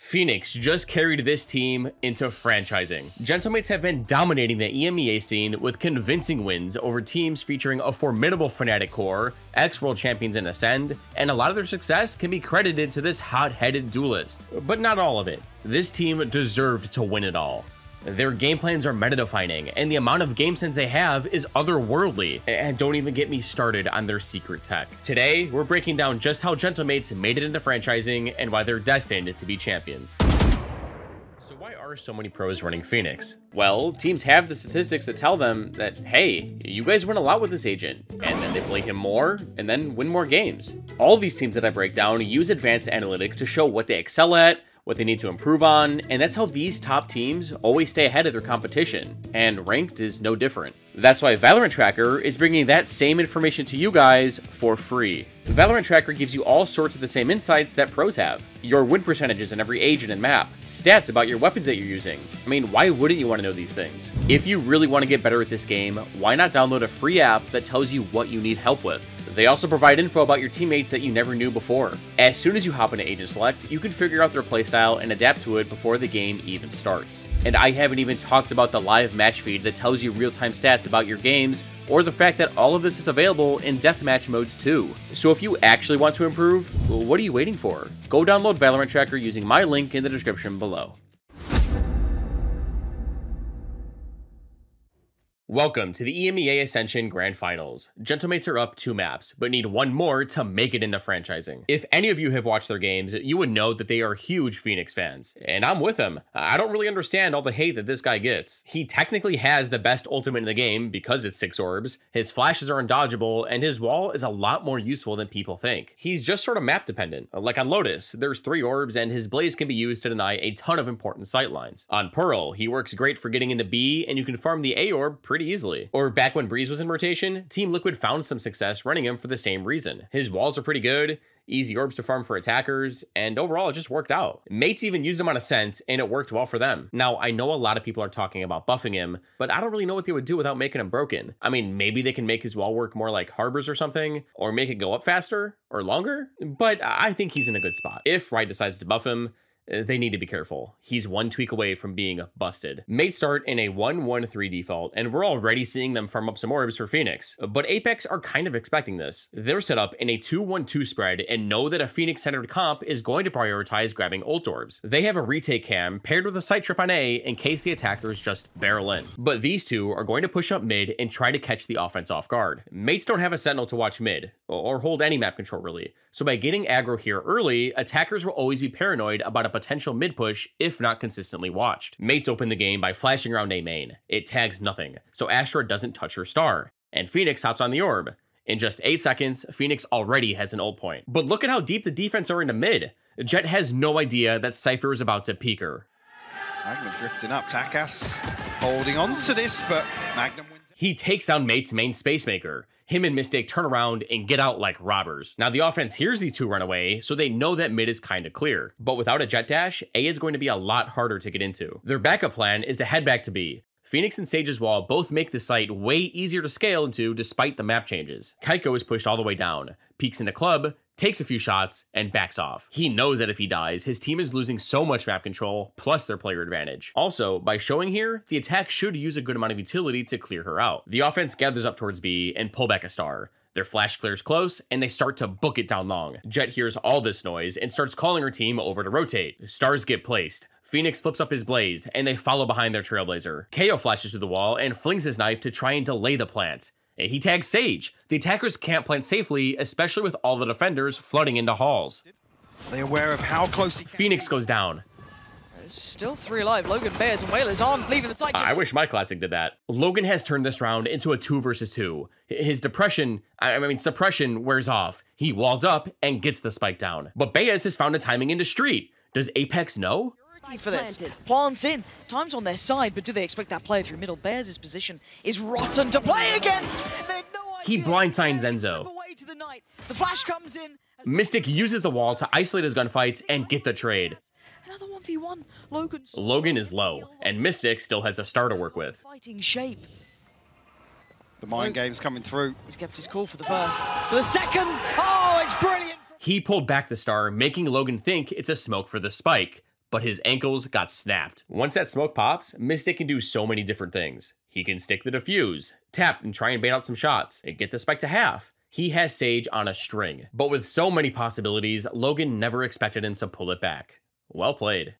Phoenix just carried this team into franchising. Gentlemates have been dominating the EMEA scene with convincing wins over teams featuring a formidable Fnatic core, ex-world champions in Ascend, and a lot of their success can be credited to this hot-headed duelist. But not all of it. This team deserved to win it all. Their game plans are meta-defining, and the amount of game sense they have is otherworldly. And don't even get me started on their secret tech. Today, we're breaking down just how Gentlemates made it into franchising and why they're destined to be champions. So why are so many pros running Phoenix? Well, teams have the statistics that tell them that, hey, you guys win a lot with this agent, and then they play him more, and then win more games. All these teams that I break down use advanced analytics to show what they excel at, what they need to improve on, and that's how these top teams always stay ahead of their competition, and ranked is no different. That's why Valorant Tracker is bringing that same information to you guys for free. Valorant Tracker gives you all sorts of the same insights that pros have. Your win percentages in every agent and map, stats about your weapons that you're using. I mean, why wouldn't you want to know these things? If you really want to get better at this game, why not download a free app that tells you what you need help with? They also provide info about your teammates that you never knew before. As soon as you hop into Agent Select, you can figure out their playstyle and adapt to it before the game even starts. And I haven't even talked about the live match feed that tells you real-time stats about your games, or the fact that all of this is available in deathmatch modes too. So if you actually want to improve, what are you waiting for? Go download Valorant Tracker using my link in the description below. Welcome to the EMEA Ascension Grand Finals. Gentlemates are up 2 maps, but need 1 more to make it into franchising. If any of you have watched their games, you would know that they are huge Phoenix fans. And I'm with them. I don't really understand all the hate that this guy gets. He technically has the best ultimate in the game because it's 6 orbs, his flashes are undodgeable, and his wall is a lot more useful than people think. He's just sort of map dependent. Like on Lotus, there's 3 orbs and his blaze can be used to deny a ton of important sightlines. On Pearl, he works great for getting into B, and you can farm the A orb pretty easily. Or back when Breeze was in rotation, Team Liquid found some success running him for the same reason. His walls are pretty good, easy orbs to farm for attackers, and overall it just worked out. Mates even used him on Ascent, and it worked well for them. Now, I know a lot of people are talking about buffing him, but I don't really know what they would do without making him broken. I mean, maybe they can make his wall work more like Harbors or something, or make it go up faster, or longer, but I think he's in a good spot. If Riot decides to buff him, they need to be careful. He's 1 tweak away from being busted. Mates start in a 1-1-3 default, and we're already seeing them farm up some orbs for Phoenix. But Apeks are kind of expecting this. They're set up in a 2-1-2 spread and know that a Phoenix-centered comp is going to prioritize grabbing ult orbs. They have a retake cam paired with a sight trip on A in case the attackers just barrel in. But these two are going to push up mid and try to catch the offense off guard. Mates don't have a sentinel to watch mid, or hold any map control really. So by getting aggro here early, attackers will always be paranoid about a potential mid push if not consistently watched. Mates open the game by flashing around A main. It tags nothing, so Astra doesn't touch her star, and Phoenix hops on the orb. In just 8 seconds, Phoenix already has an ult point. But look at how deep the defense are into mid. Jett has no idea that Cypher is about to peek her. Magnum drifting up, Takas holding on to this, but Magnum wins. He takes down Mate's main Spacemaker. Him and Mystic turn around and get out like robbers. Now the offense hears these two run away, so they know that mid is kind of clear. But without a Jett dash, A is going to be a lot harder to get into. Their backup plan is to head back to B. Phoenix and Sage's wall both make the site way easier to scale into despite the map changes. Kaiko is pushed all the way down, peeks into club, takes a few shots, and backs off. He knows that if he dies, his team is losing so much map control, plus their player advantage. Also, by showing here, the attack should use a good amount of utility to clear her out. The offense gathers up towards B and pull back a star. Their flash clears close, and they start to book it down long. Jett hears all this noise and starts calling her team over to rotate. Stars get placed. Phoenix flips up his blaze, and they follow behind their trailblazer. KO flashes through the wall and flings his knife to try and delay the plant. He tags Sage. The attackers can't plant safely, especially with all the defenders flooding into halls. They aware of how close Phoenix goes down. There's still 3 alive. Logan, Bears, and Whalers aren't leaving the site. I wish my classic did that. Logan has turned this round into a 2 versus 2. His suppression wears off. He walls up and gets the spike down. But Bears has found a timing into Street. Does Apeks know? For this. Plants in. Time's on their side, but do they expect that player through middle? Bears' position is rotten to play against. They had no idea. He blindsides Enzo. The flash comes in. Mystic uses the wall to isolate his gunfights and get the trade. Another 1v1. Logan is low, and Mystic still has a star to work with. Fighting shape. The mind game's coming through. He's kept his cool for the first. For the second. Oh, it's brilliant. He pulled back the star, making Logan think it's a smoke for the spike. but his ankles got snapped. Once that smoke pops, Mystic can do so many different things. He can stick the defuse, tap and try and bait out some shots, and get the spike to half. He has Sage on a string. But with so many possibilities, Logan never expected him to pull it back. Well played.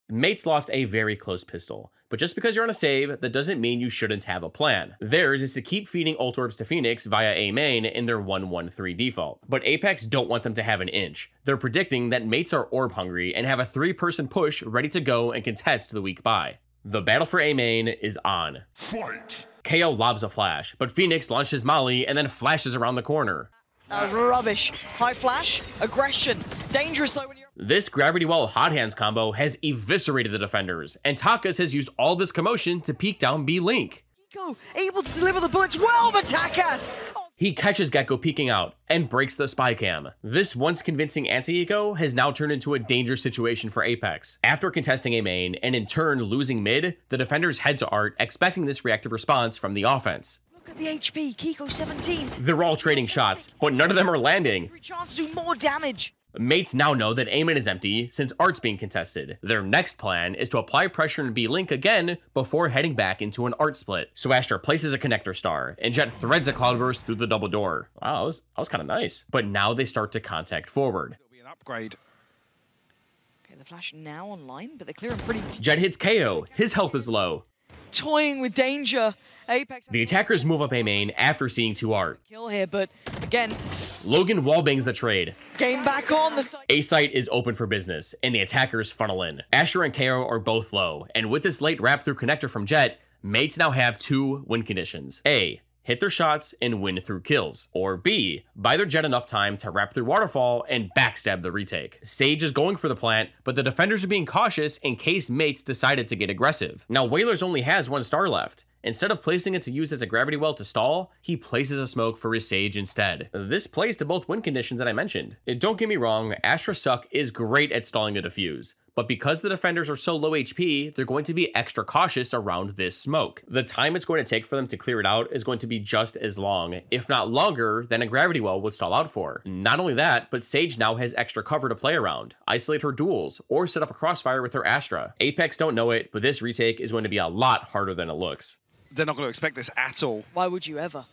Mates lost a very close pistol, but just because you're on a save, that doesn't mean you shouldn't have a plan. Theirs is to keep feeding ult orbs to Phoenix via A main in their 1-1-3 default, but Apeks don't want them to have an inch. They're predicting that Mates are orb hungry and have a 3-person push ready to go and contest the weak buy. The battle for A main is on. Fight! KO lobs a flash, but Phoenix launched his molly and then flashes around the corner. Rubbish. High flash, aggression, dangerous though when you're... This gravity well hot hands combo has eviscerated the defenders, and Takas has used all this commotion to peek down B Link. Gecko able to deliver the bullets well, but Takas! He catches Gecko peeking out and breaks the spy cam. This once convincing anti-eco has now turned into a dangerous situation for Apeks. After contesting A main and in turn losing mid, the defenders head to Art expecting this reactive response from the offense. Look at the HP, Kiko 17. They're all trading shots, but none of them are landing. Every chance to do more damage. Mates now know that A main is empty since Art's being contested. Their next plan is to apply pressure in B Link again before heading back into an Art split. So Astra places a connector star, and Jett threads a cloudburst through the double door. Wow, that was kind of nice. But now they start to contact forward. It'll be an upgrade. Okay, the flash now online, but they're clearing pretty... Jett hits KO. His health is low. Toying with danger. Apeks... The attackers move up A main after seeing 2 Art. Kill here, but again... Logan wallbangs the trade. Game back on the site. A site is open for business, and the attackers funnel in. Asher and KO are both low, and with this late wrap through connector from Jett, Mates now have 2 win conditions. A, hit their shots and win through kills. Or B, buy their Jett enough time to wrap through Waterfall and backstab the retake. Sage is going for the plant, but the defenders are being cautious in case Mates decided to get aggressive. Now Whalers only has 1 star left. Instead of placing it to use as a gravity well to stall, he places a smoke for his Sage instead. This plays to both win conditions that I mentioned. Don't get me wrong, Astra Suck is great at stalling the defuse, but because the defenders are so low HP, they're going to be extra cautious around this smoke. The time it's going to take for them to clear it out is going to be just as long, if not longer, than a gravity well would stall out for. Not only that, but Sage now has extra cover to play around, isolate her duels, or set up a crossfire with her Astra. Apeks don't know it, but this retake is going to be a lot harder than it looks. They're not going to expect this at all. Why would you ever?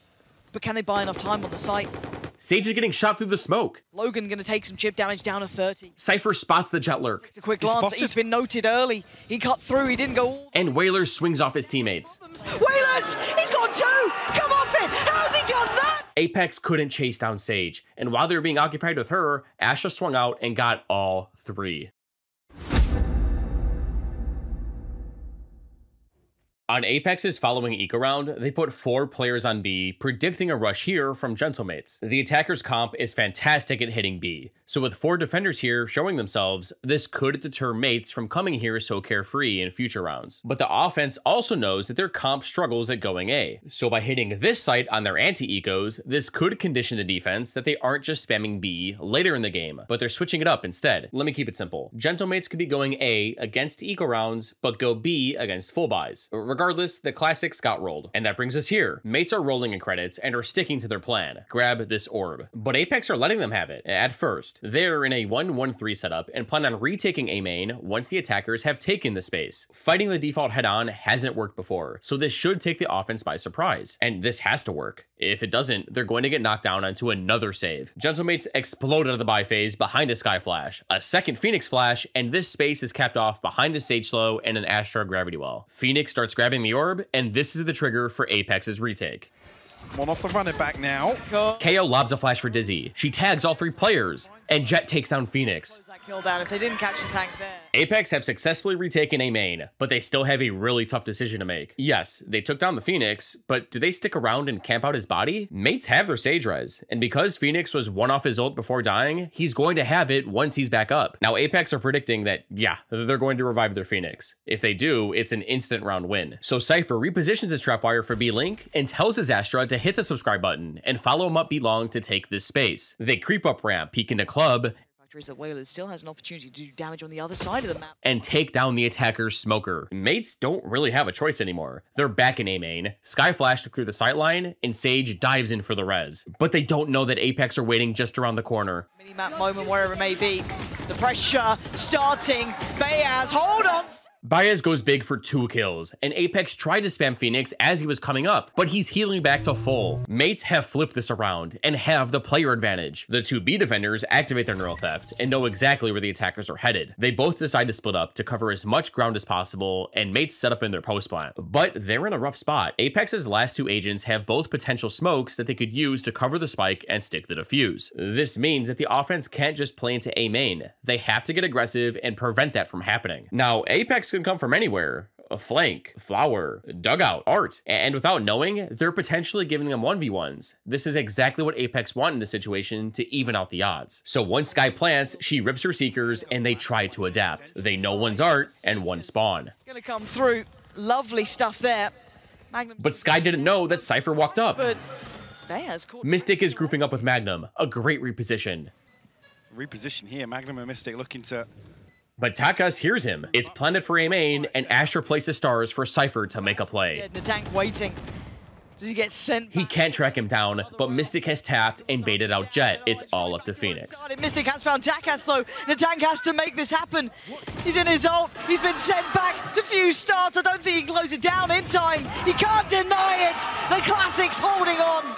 But can they buy enough time on the site? Sage is getting shot through the smoke. Logan going to take some chip damage down to 30. Cypher spots the Jett lurk. It's a quick glance. He's been noted early. He cut through. He didn't go all... And Whalers swings off his teammates. Whalers! He's got 2! Come off it! How's he done that? Apeks couldn't chase down Sage. And while they were being occupied with her, Asha swung out and got all 3. On Apex's following eco round, they put 4 players on B, predicting a rush here from Gentlemates. The attacker's comp is fantastic at hitting B, so with 4 defenders here showing themselves, this could deter Mates from coming here so carefree in future rounds. But the offense also knows that their comp struggles at going A, so by hitting this site on their anti-ecos, this could condition the defense that they aren't just spamming B later in the game, but they're switching it up instead. Let me keep it simple. Gentlemates could be going A against eco rounds, but go B against full buys. Regardless, the classics got rolled. And that brings us here. Mates are rolling in credits and are sticking to their plan. Grab this orb. But Apeks are letting them have it. At first, they're in a 1-1-3 setup and plan on retaking A main once the attackers have taken the space. Fighting the default head-on hasn't worked before, so this should take the offense by surprise. And this has to work. If it doesn't, they're going to get knocked down onto another save. Gentlemates explode out of the buy phase behind a Sky Flash, a second Phoenix Flash, and this space is capped off behind a Sage Slow and an Astra Gravity Well. Phoenix starts grabbing the orb, and this is the trigger for Apex's retake. One off the running back now. KO lobs a flash for Dizzy. She tags all 3 players, and Jett takes down Phoenix. Kill down if they didn't catch the tank there. Apeks have successfully retaken A main, but they still have a really tough decision to make. Yes, they took down the Phoenix, but do they stick around and camp out his body? Mates have their Sage Res, and because Phoenix was 1 off his ult before dying, he's going to have it once he's back up. Now Apeks are predicting that, yeah, they're going to revive their Phoenix. If they do, it's an instant round win. So Cypher repositions his trapwire for B Link and tells his Astra to hit the subscribe button and follow him up B long to take this space. They creep up ramp, peek into club, Is that Whalers still has an opportunity to do damage on the other side of the map. And take down the attacker's smoker. Mates don't really have a choice anymore. They're back in A main, Sky flash to clear the sightline, and Sage dives in for the res. But they don't know that Apeks are waiting just around the corner. Mini-map moment, wherever it may be. The pressure starting. Bayaz, hold on! Baez goes big for 2 kills, and Apeks tried to spam Phoenix as he was coming up, but he's healing back to full. Mates have flipped this around and have the player advantage. The 2 B defenders activate their neural theft and know exactly where the attackers are headed. They both decide to split up to cover as much ground as possible, and Mates set up in their post plant. But they're in a rough spot. Apex's last 2 agents have both potential smokes that they could use to cover the spike and stick the defuse. This means that the offense can't just play into A main. They have to get aggressive and prevent that from happening. Now, Apeks can come from anywhere. A flank, flower, dugout, art, and without knowing, they're potentially giving them 1v1s. This is exactly what Apeks want in this situation to even out the odds. So once Sky plants, she rips her seekers and they try to adapt. They know one's art and one spawn. Gonna come through. Lovely stuff there. Magnum. But Sky didn't know that Cypher walked up. But Bayaz caught. Mystic is grouping up with Magnum. A great reposition. Reposition here. Magnum and Mystic looking to... But Takas hears him. It's planted for A main, and Asher places stars for Cypher to make a play. The tank waiting. Does he get sent back? He can't track him down, but Mystic has tapped and baited out Jett. It's all up to Phoenix. Mystic has found Takas though. Natank has to make this happen. He's in his ult. He's been sent back. Diffuse starts. I don't think he can close it down in time. He can't deny it. The Classics holding on.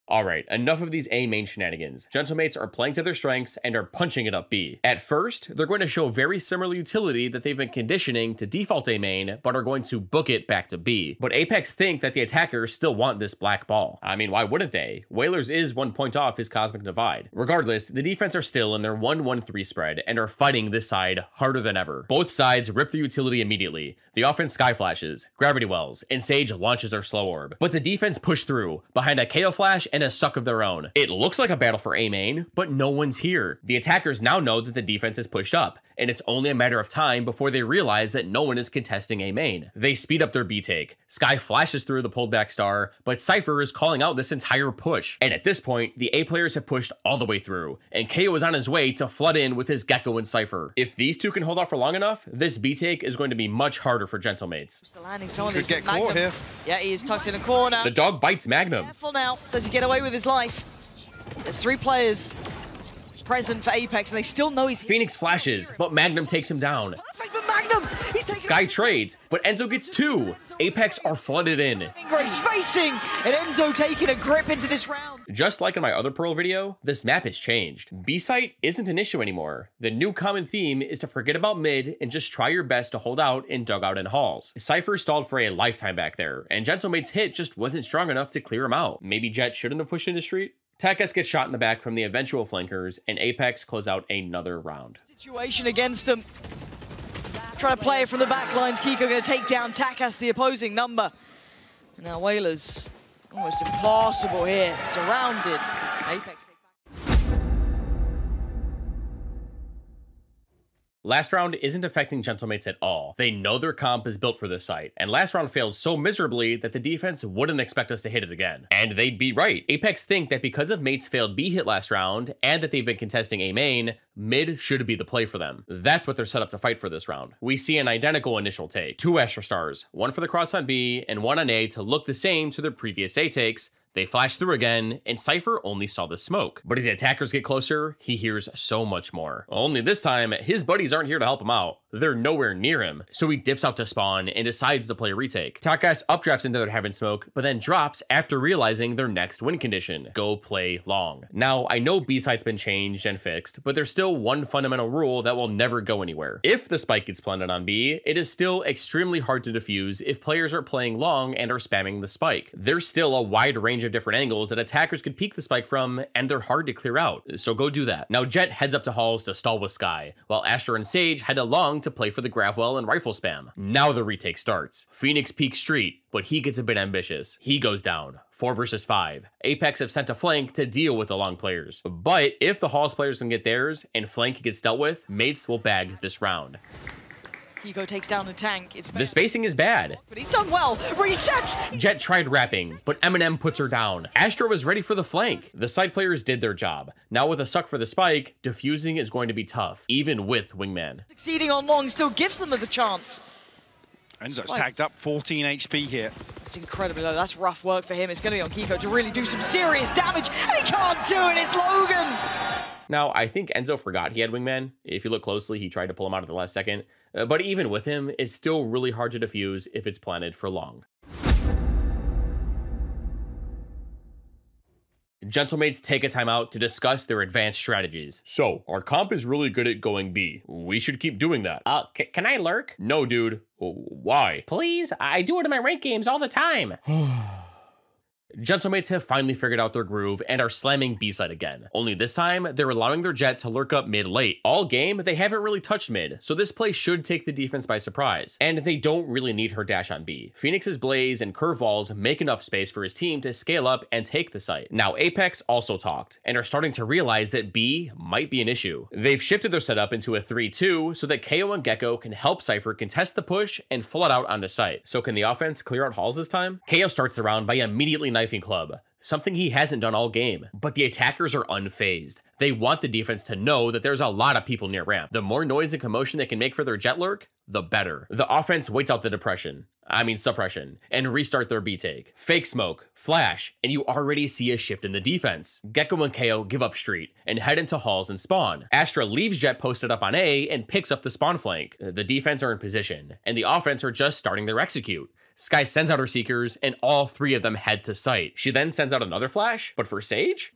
Alright, enough of these A main shenanigans. Gentlemates are playing to their strengths and are punching it up B. At first, they're going to show very similar utility that they've been conditioning to default A main, but are going to book it back to B. But Apeks think that the attackers still want this black ball. I mean, why wouldn't they? Whalers is 1 point off his Cosmic Divide. Regardless, the defense are still in their 1-1-3 spread and are fighting this side harder than ever. Both sides rip the utility immediately. The offense sky flashes, gravity wells, and Sage launches their slow orb. But the defense pushed through, behind a KO flash and a suck of their own. It looks like a battle for A main, but no one's here. The attackers now know that the defense is pushed up, and it's only a matter of time before they realize that no one is contesting A main. They speed up their B take. Sky flashes through the pulled back star, but Cypher is calling out this entire push. And at this point, the A players have pushed all the way through, and KO is on his way to flood in with his Gecko and Cypher. If these two can hold off for long enough, this B take is going to be much harder for Gentlemates. Still landing some of Could these. get caught here. Yeah, he is tucked in a corner. The dog bites Magnum. Careful now. Does he get away with his life? There's 3 players present for Apeks, and they still know he's here. Phoenix flashes, but Magnum takes him down. Perfect, but Magnum, he's taking Sky trades, but Enzo gets 2. Apeks are flooded in. great spacing, and Enzo taking a grip into this round. Just like in my other Pearl video, this map has changed. B-site isn't an issue anymore. The new common theme is to forget about mid and just try your best to hold out in dugout and halls. Cypher stalled for a lifetime back there, and Gentlemate's hit just wasn't strong enough to clear him out. Maybe Jett shouldn't have pushed in the street? Takas gets shot in the back from the eventual flankers, and Apeks close out another round. Situation against him. Trying to play it from the back lines. Kiko going to take down Takas, the opposing number. And now Whalers, almost impossible here, surrounded. Apeks. Last round isn't affecting Gentlemates at all. They know their comp is built for this site, and last round failed so miserably that the defense wouldn't expect us to hit it again. And they'd be right. Apeks think that because of Mates' failed B hit last round, and that they've been contesting A main, mid should be the play for them. That's what they're set up to fight for this round. We see an identical initial take. 2 Astra stars, 1 for the cross on B, and 1 on A to look the same to their previous A takes. They flash through again, and Cypher only saw the smoke. But as the attackers get closer, he hears so much more. Only this time, his buddies aren't here to help him out. They're nowhere near him, so he dips out to spawn and decides to play a retake. Takas updrafts into their heaven smoke, but then drops after realizing their next win condition: go play long. Now, I know B-site's been changed and fixed, but there's still one fundamental rule that will never go anywhere. If the spike gets planted on B, it is still extremely hard to defuse if players are playing long and are spamming the spike. There's still a wide range of different angles that attackers could peek the spike from, and they're hard to clear out, so go do that. Now Jett heads up to halls to stall with Sky, while Asher and Sage head along to play for the Gravwell and rifle spam. Now the retake starts. Phoenix peeks street, but he gets a bit ambitious. He goes down. 4 versus 5. Apeks have sent a flank to deal with the long players. But if the halls players can get theirs and flank gets dealt with, Mates will bag this round. Kiko takes down the tank. The spacing is bad. But he's done well. Reset! Jett tried wrapping, but Eminem puts her down. Astra was ready for the flank. The side players did their job. Now with a suck for the spike, defusing is going to be tough, even with Wingman. Succeeding on long still gives them the chance. Enzo's tagged up 14 HP here. It's incredibly low. That's rough work for him. It's going to be on Kiko to really do some serious damage, and he can't do it. It's Logan. Now, I think Enzo forgot he had Wingman. If you look closely, he tried to pull him out at the last second. But even with him, it's still really hard to defuse if it's planted for long. Gentlemates take a timeout to discuss their advanced strategies. So, our comp is really good at going B. We should keep doing that. Can I lurk? No, dude. Why? Please? I do it in my ranked games all the time. Gentlemates have finally figured out their groove and are slamming B-side again. Only this time, they're allowing their Jett to lurk up mid-late. All game, they haven't really touched mid, so this play should take the defense by surprise. And they don't really need her dash on B. Phoenix's Blaze and curve walls make enough space for his team to scale up and take the site. Now, Apeks also talked, and are starting to realize that B might be an issue. They've shifted their setup into a 3-2 so that KO and Gecko can help Cypher contest the push and flood out onto site. So can the offense clear out halls this time? KO starts the round by immediately knifing Club, something he hasn't done all game, but the attackers are unfazed. They want the defense to know that there's a lot of people near ramp. The more noise and commotion they can make for their Jett lurk, the better. The offense waits out the suppression, and restart their B take. Fake smoke, flash, and you already see a shift in the defense. Gecko and KO give up street and head into halls and spawn. Astra leaves Jett posted up on A and picks up the spawn flank. The defense are in position, and the offense are just starting their execute. Sky sends out her Seekers, and all three of them head to site. She then sends out another flash, but for Sage?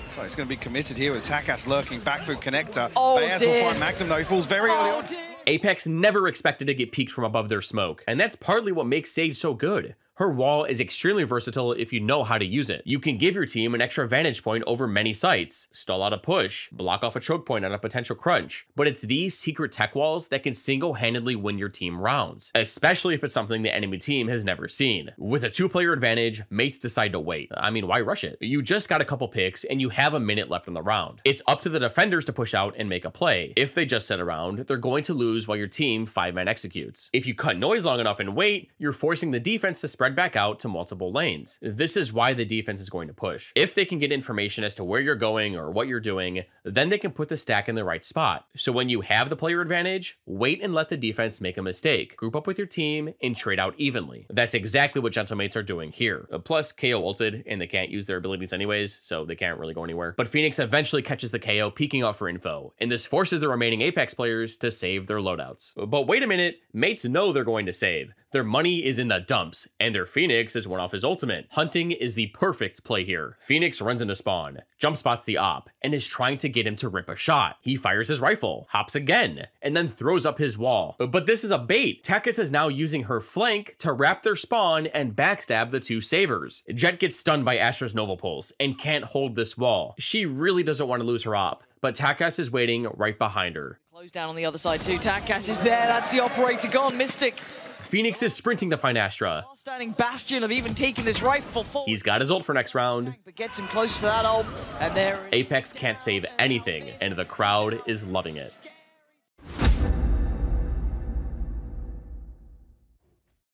So it's going to be committed here with Takas lurking back through connector. Oh, Bayaz will find Magnum though, he falls very early on. Apeks never expected to get peeked from above their smoke, and that's partly what makes Sage so good. Her wall is extremely versatile if you know how to use it. You can give your team an extra vantage point over many sites, stall out a push, block off a choke point on a potential crunch, but it's these secret tech walls that can single-handedly win your team rounds, especially if it's something the enemy team has never seen. With a two-player advantage, mates decide to wait. I mean, why rush it? You just got a couple picks and you have a minute left in the round. It's up to the defenders to push out and make a play. If they just sit around, they're going to lose while your team 5-man executes. If you cut noise long enough and wait, you're forcing the defense to spread back out to multiple lanes. This is why the defense is going to push. If they can get information as to where you're going or what you're doing, then they can put the stack in the right spot. So when you have the player advantage, wait and let the defense make a mistake. Group up with your team and trade out evenly. That's exactly what Gentlemates are doing here. Plus, KO ulted, and they can't use their abilities anyways, so they can't really go anywhere. But Phoenix eventually catches the KO peeking out for info, and this forces the remaining Apeks players to save their loadouts. But wait a minute, mates know they're going to save. Their money is in the dumps, and their Phoenix is one off his ultimate. Hunting is the perfect play here. Phoenix runs into spawn, jump spots the op, and is trying to get him to rip a shot. He fires his rifle, hops again, and then throws up his wall. But this is a bait. Takas is now using her flank to wrap their spawn and backstab the two savers. Jett gets stunned by Astra's Nova Pulse and can't hold this wall. She really doesn't want to lose her op, but Takas is waiting right behind her. Close down on the other side too. Takas is there. That's the operator gone. Mystic. Phoenix is sprinting to find Astra. Standing Bastion of even taking this rifle forward. He's got his ult for next round. But gets him close to that ult. And there Apeks can't save anything, and the crowd is loving it.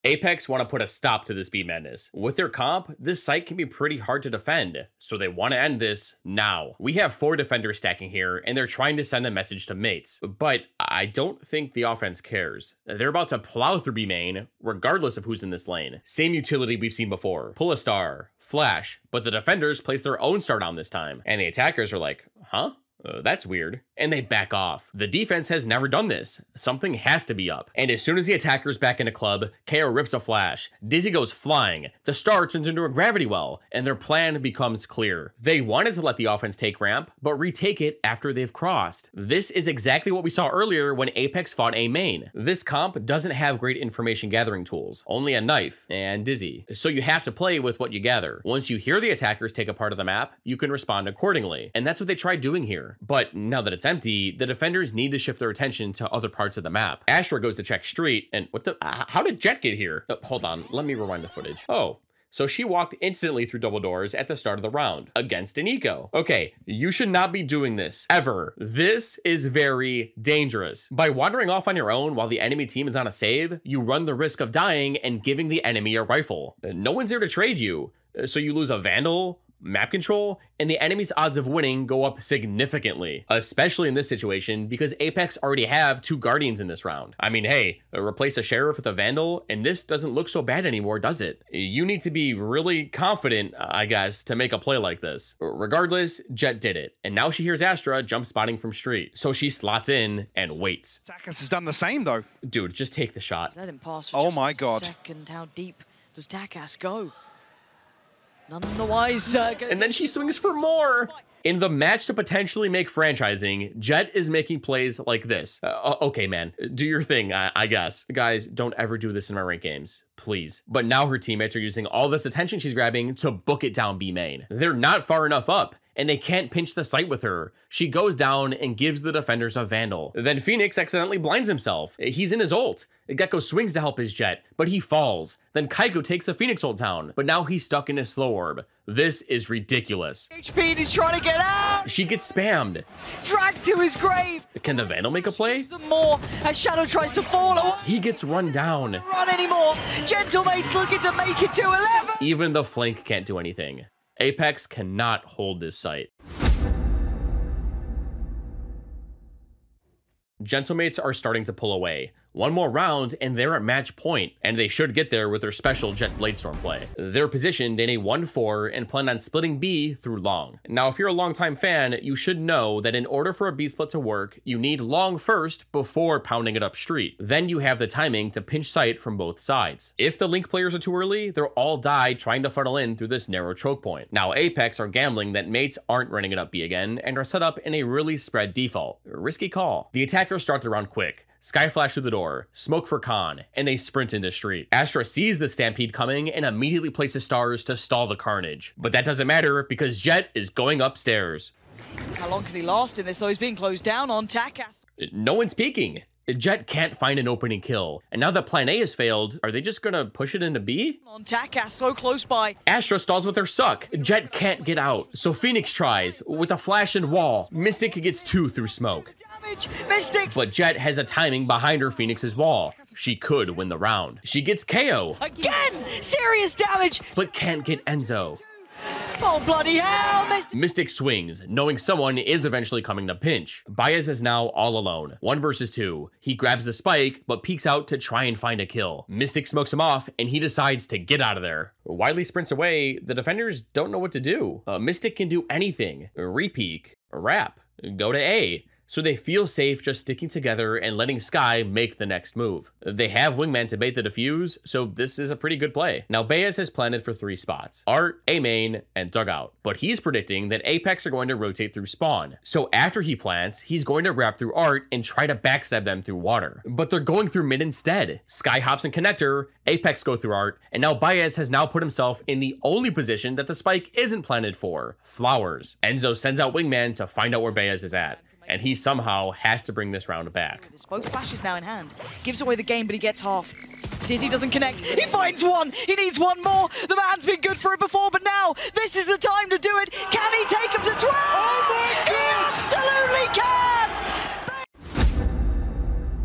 Apeks want to put a stop to this speed madness. With their comp, this site can be pretty hard to defend, so they want to end this now. We have 4 defenders stacking here, and they're trying to send a message to mates, but I don't think the offense cares. They're about to plow through B main, regardless of who's in this lane. Same utility we've seen before. Pull a star, flash, but the defenders place their own star down this time, and the attackers are like, huh? That's weird. And they back off. The defense has never done this. Something has to be up. And as soon as the attackers back into club, KO rips a flash. Dizzy goes flying. The star turns into a gravity well, and their plan becomes clear. They wanted to let the offense take ramp, but retake it after they've crossed. This is exactly what we saw earlier when Apeks fought A main. This comp doesn't have great information gathering tools, only a knife and Dizzy. So you have to play with what you gather. Once you hear the attackers take a part of the map, you can respond accordingly. And that's what they tried doing here. But now that it's empty, the defenders need to shift their attention to other parts of the map. Astra goes to check street, and how did Jett get here? Hold on, let me rewind the footage. Oh, so she walked instantly through double doors at the start of the round against an eco. Okay, you should not be doing this ever. This is very dangerous. By wandering off on your own while the enemy team is on a save, you run the risk of dying and giving the enemy a rifle. No one's there to trade you, so you lose a Vandal, map control, and the enemy's odds of winning go up significantly, especially in this situation because Apeks already have 2 Guardians in this round. I mean, hey, replace a Sheriff with a Vandal, and this doesn't look so bad anymore, does it? You need to be really confident, I guess, to make a play like this. Regardless, Jett did it, and now she hears Astra jump spotting from street, so she slots in and waits. Takas has done the same, though. Dude, just take the shot. Let him pass for Oh just my a God. second. How deep does Takas go? None the wiser. And then she swings for more. In the match to potentially make franchising, Jett is making plays like this. Okay, man, do your thing, I guess. Guys, don't ever do this in my ranked games, please. But now her teammates are using all this attention she's grabbing to book it down B main. They're not far enough up, and they can't pinch the site with her. She goes down and gives the defenders a Vandal. Then Phoenix accidentally blinds himself. He's in his ult. Gecko swings to help his Jett, but he falls. Then Kaiko takes the Phoenix ult down, but now he's stuck in his slow orb. This is ridiculous. HP, he's trying to get out! She gets spammed. Dragged to his grave! Can the Vandal make a play? Them more as Shadow tries to fall away. He gets run down. Run anymore. Gentlemate's looking to make it to 11. Even the flank can't do anything. Apeks cannot hold this site. Gentlemates are starting to pull away. One more round and they're at match point, and they should get there with their special Jett Bladestorm play. They're positioned in a 1-4 and plan on splitting B through long. Now, if you're a longtime fan, you should know that in order for a B split to work, you need long first before pounding it up street. Then you have the timing to pinch sight from both sides. If the Link players are too early, they'll all die trying to funnel in through this narrow choke point. Now, Apeks are gambling that mates aren't running it up B again and are set up in a really spread default. Risky call. The attackers start the round quick. Sky flash through the door, smoke for Khan, and they sprint into street. Astra sees the stampede coming and immediately places stars to stall the carnage. But that doesn't matter because Jett is going upstairs. How long can he last in this though? He's being closed down on Takas. No one's peeking. Jett can't find an opening kill. And now that plan A has failed, are they just gonna push it into B? On Takas, so close by. Astra stalls with her suck. Jett can't get out. So Phoenix tries with a flash and wall. Mystic gets 2 through smoke. Damage, Mystic. But Jett has a timing behind her Phoenix's wall. She could win the round. She gets KO. Again, serious damage. But can't get Enzo. Oh, bloody hell, Mystic. Mystic swings, knowing someone is eventually coming to pinch. Baez is now all alone, 1 versus 2. He grabs the spike, but peeks out to try and find a kill. Mystic smokes him off, and he decides to get out of there. Widely sprints away, the defenders don't know what to do. Mystic can do anything. Repeak, wrap, go to A. So they feel safe just sticking together and letting Sky make the next move. They have Wingman to bait the defuse, so this is a pretty good play. Now Baez has planted for 3 spots, Art, A main, and Dugout. But he's predicting that Apeks are going to rotate through spawn. So after he plants, he's going to wrap through Art and try to backstab them through water. But they're going through mid instead. Sky hops in connector, Apeks go through Art, and now Baez has now put himself in the only position that the spike isn't planted for, flowers. Enzo sends out Wingman to find out where Baez is at. And he somehow has to bring this round back. Both flashes now in hand. Gives away the game, but he gets half. Dizzy doesn't connect. He finds one. He needs one more. The man's been good for it before, but now this is the time to do it. Can he take him to 12? Oh my God! He absolutely can!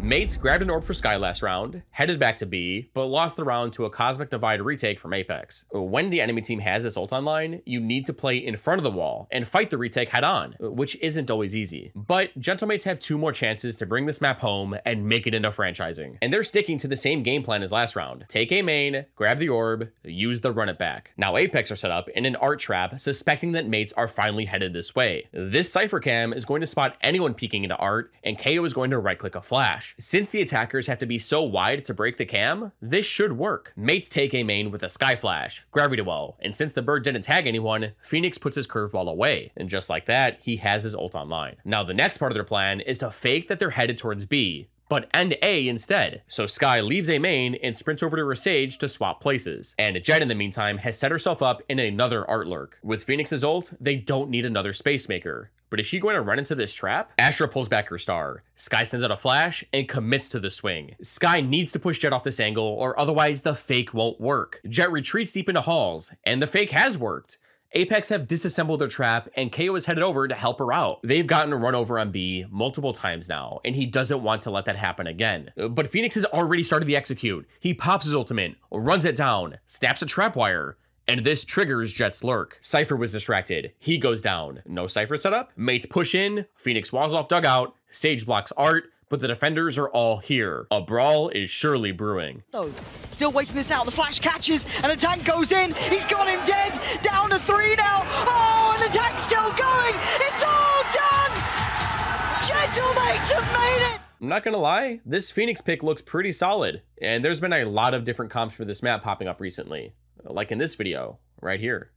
Mates grabbed an orb for Sky last round, headed back to B, but lost the round to a Cosmic Divide retake from Apeks. When the enemy team has this ult online, you need to play in front of the wall and fight the retake head on, which isn't always easy. But Gentlemates have 2 more chances to bring this map home and make it into franchising. And they're sticking to the same game plan as last round. Take A main, grab the orb, use the run it back. Now Apeks are set up in an art trap, suspecting that mates are finally headed this way. This Cypher Cam is going to spot anyone peeking into art, and KO is going to right click a flash. Since the attackers have to be so wide to break the cam, this should work. Mates take A main with a Sky Flash, Gravity Well, and since the bird didn't tag anyone, Phoenix puts his curveball away, and just like that, he has his ult online. Now the next part of their plan is to fake that they're headed towards B, but end A instead. So Sky leaves A main and sprints over to her Sage to swap places. And Jett in the meantime has set herself up in another art lurk. With Phoenix's ult, they don't need another Space Maker. But is she going to run into this trap? Astra pulls back her star. Skye sends out a flash and commits to the swing. Skye needs to push Jett off this angle or otherwise the fake won't work. Jett retreats deep into halls and the fake has worked. Apeks have disassembled their trap and KO is headed over to help her out. They've gotten a run over on B multiple times now and he doesn't want to let that happen again. But Phoenix has already started the execute. He pops his ultimate, runs it down, snaps a trap wire, and this triggers Jett's lurk. Cypher was distracted. He goes down. No Cypher setup. Mates push in. Phoenix walls off dugout. Sage blocks Art, but the defenders are all here. A brawl is surely brewing. Oh, still waiting this out. The flash catches, and the tank goes in. He's got him dead. Down to 3 now. Oh, and the tank's still going. It's all done. Gentlemates have made it. I'm not gonna lie, this Phoenix pick looks pretty solid, and there's been a lot of different comps for this map popping up recently, like in this video right here.